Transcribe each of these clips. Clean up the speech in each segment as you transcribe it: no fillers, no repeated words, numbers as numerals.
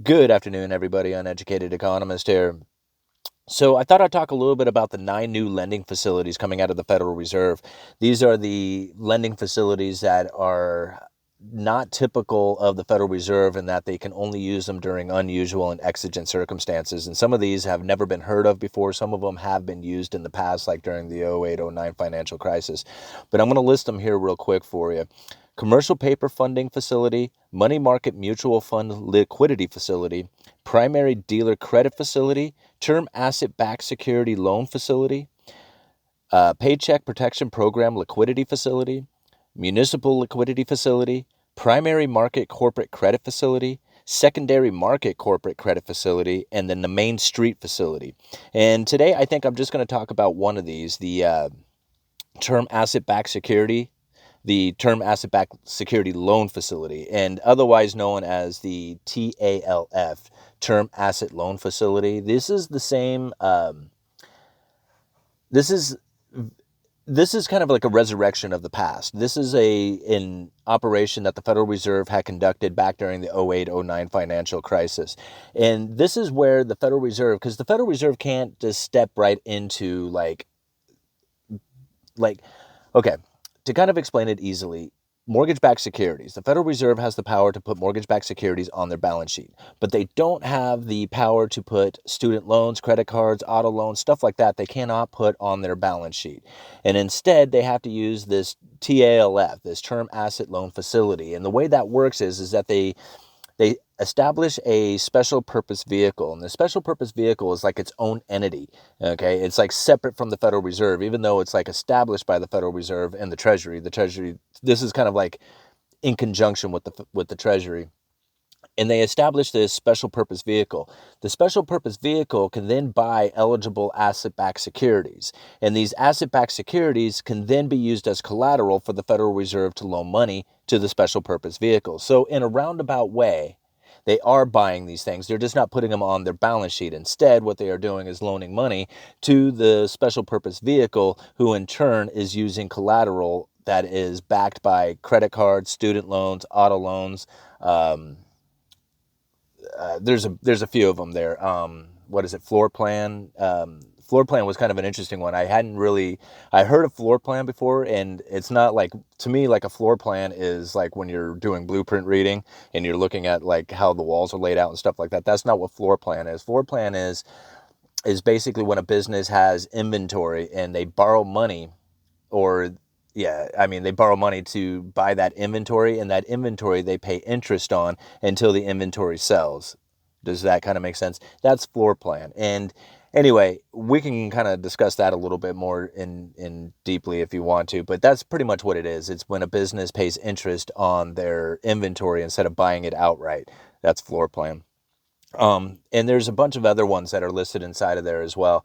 Good afternoon, everybody. Uneducated Economist here. So, I thought I'd talk a little bit about the 9 new lending facilities coming out of the Federal Reserve. These are the lending facilities that are not typical of the Federal Reserve in that they can only use them during unusual and exigent circumstances. And some of these have never been heard of before. Some of them have been used in the past, like during the 08-09 financial crisis. But I'm going to list them here real quick for you. Commercial paper funding facility, money market mutual fund liquidity facility, primary dealer credit facility, term asset-backed security loan facility, paycheck protection program liquidity facility, municipal liquidity facility, primary market corporate credit facility, secondary market corporate credit facility, and then the main street facility. And today I think I'm just going to talk about one of these, the term asset-backed security the Term Asset Backed Security Loan Facility, and otherwise known as the TALF, Term Asset Loan Facility. This is the same. This is this is kind of like a resurrection of the past. This is an operation that the Federal Reserve had conducted back during the 08-09 financial crisis. And this is where the Federal Reserve, because the Federal Reserve can't just step right into like okay, to kind of explain it easily, mortgage-backed securities. The Federal Reserve has the power to put mortgage-backed securities on their balance sheet, but they don't have the power to put student loans, credit cards, auto loans, stuff like that. They cannot put on their balance sheet. And instead, they have to use this TALF, this Term Asset Loan Facility. And the way that works is that they establish a special purpose vehicle, and the special purpose vehicle is like its own entity. Okay, it's like separate from the Federal Reserve, even though it's like established by the Federal Reserve and the Treasury. The Treasury, this is kind of like in conjunction with the Treasury. And they establish this special purpose vehicle. The special purpose vehicle can then buy eligible asset-backed securities. And these asset-backed securities can then be used as collateral for the Federal Reserve to loan money to the special purpose vehicle. So in a roundabout way, they are buying these things. They're just not putting them on their balance sheet. Instead, what they are doing is loaning money to the special purpose vehicle, who in turn is using collateral that is backed by credit cards, student loans, auto loans. There's a few of them there. What is it? Floor plan. Floor plan was kind of an interesting one. I heard of floor plan before, and it's not like, to me, like a floor plan is like when you're doing blueprint reading and you're looking at like how the walls are laid out and stuff like that. That's not what floor plan is. Floor plan is basically when a business has inventory and they borrow money, or yeah, I mean, they borrow money to buy that inventory, and that inventory they pay interest on until the inventory sells. Does that kind of make sense? That's floor plan. And anyway, we can kind of discuss that a little bit more in deeply if you want to, but that's pretty much what it is. It's when a business pays interest on their inventory instead of buying it outright. That's floor plan. And there's a bunch of other ones that are listed inside of there as well.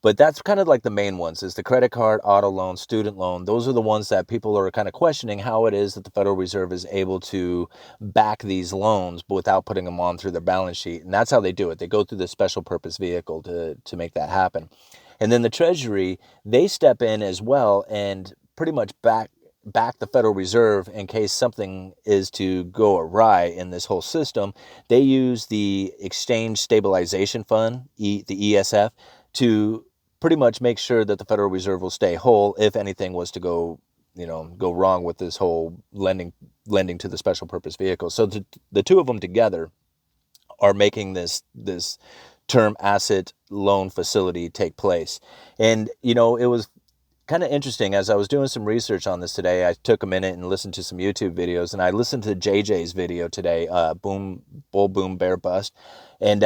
But that's kind of like the main ones, is the credit card, auto loan, student loan. Those are the ones that people are kind of questioning how it is that the Federal Reserve is able to back these loans without putting them on through their balance sheet. And that's how they do it. They go through this special purpose vehicle to make that happen. And then the Treasury, they step in as well and pretty much back the Federal Reserve in case something is to go awry in this whole system. They use the Exchange Stabilization Fund, the ESF, to pretty much make sure that the Federal Reserve will stay whole if anything was to go wrong with this whole lending to the special purpose vehicle. So the two of them together are making this term asset loan facility take place. And it was kind of interesting. As I was doing some research on this today, I took a minute and listened to some YouTube videos, and I listened to JJ's video today, Boom Bull Boom Bear Bust, and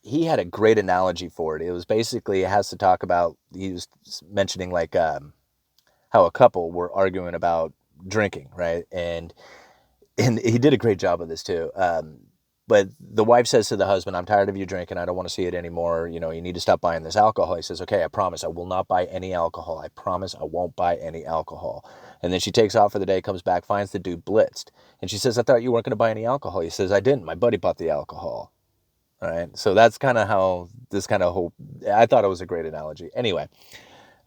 he had a great analogy for it. It was basically, it has to talk about, he was mentioning like how a couple were arguing about drinking, right? And he did a great job of this too. But the wife says to the husband, "I'm tired of you drinking. I don't want to see it anymore. You need to stop buying this alcohol." He says, "Okay, I promise I will not buy any alcohol. I promise I won't buy any alcohol." And then she takes off for the day, comes back, finds the dude blitzed. And she says, "I thought you weren't going to buy any alcohol." He says, "I didn't. My buddy bought the alcohol." All right. So that's kind of how this kind of whole, I thought it was a great analogy. Anyway,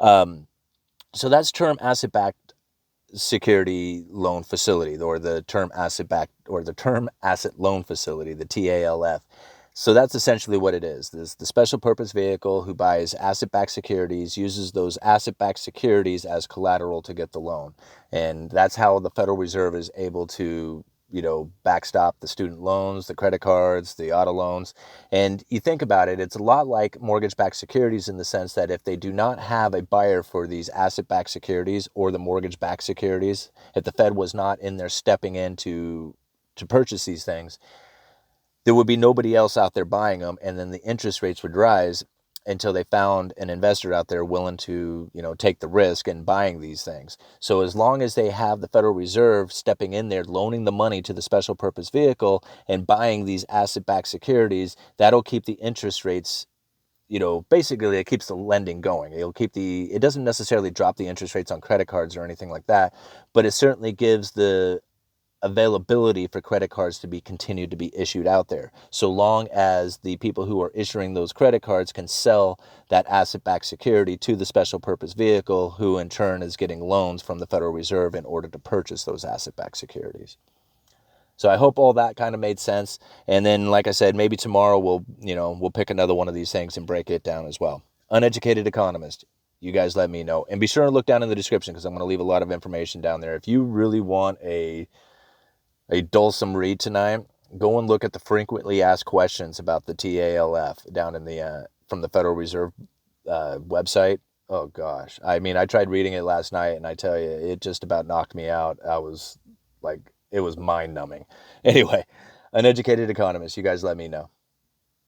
so that's term asset backed security loan facility, or the term asset loan facility, the TALF. So that's essentially what it is. This the special purpose vehicle who buys asset-backed securities, uses those asset-backed securities as collateral to get the loan. And that's how the Federal Reserve is able to, backstop the student loans, the credit cards, the auto loans. And you think about it, it's a lot like mortgage-backed securities in the sense that if they do not have a buyer for these asset-backed securities or the mortgage-backed securities, if the Fed was not in there stepping in to purchase these things, there would be nobody else out there buying them, and then the interest rates would rise until they found an investor out there willing to, take the risk in buying these things. So as long as they have the Federal Reserve stepping in there, loaning the money to the special purpose vehicle and buying these asset-backed securities, that'll keep the interest rates, basically it keeps the lending going. It doesn't necessarily drop the interest rates on credit cards or anything like that, but it certainly gives the availability for credit cards to be continued to be issued out there, so long as the people who are issuing those credit cards can sell that asset-backed security to the special purpose vehicle, who in turn is getting loans from the Federal Reserve in order to purchase those asset-backed securities. So I hope all that kind of made sense. And then, like I said, maybe tomorrow we'll pick another one of these things and break it down as well. Uneducated Economist. You guys let me know. And be sure to look down in the description, because I'm going to leave a lot of information down there. If you really want a dulcim read tonight, go and look at the frequently asked questions about the TALF down in the from the Federal Reserve website. Oh gosh, I mean, I tried reading it last night, and I tell you, it just about knocked me out. It was mind numbing. Anyway, Uneducated Economist. You guys let me know.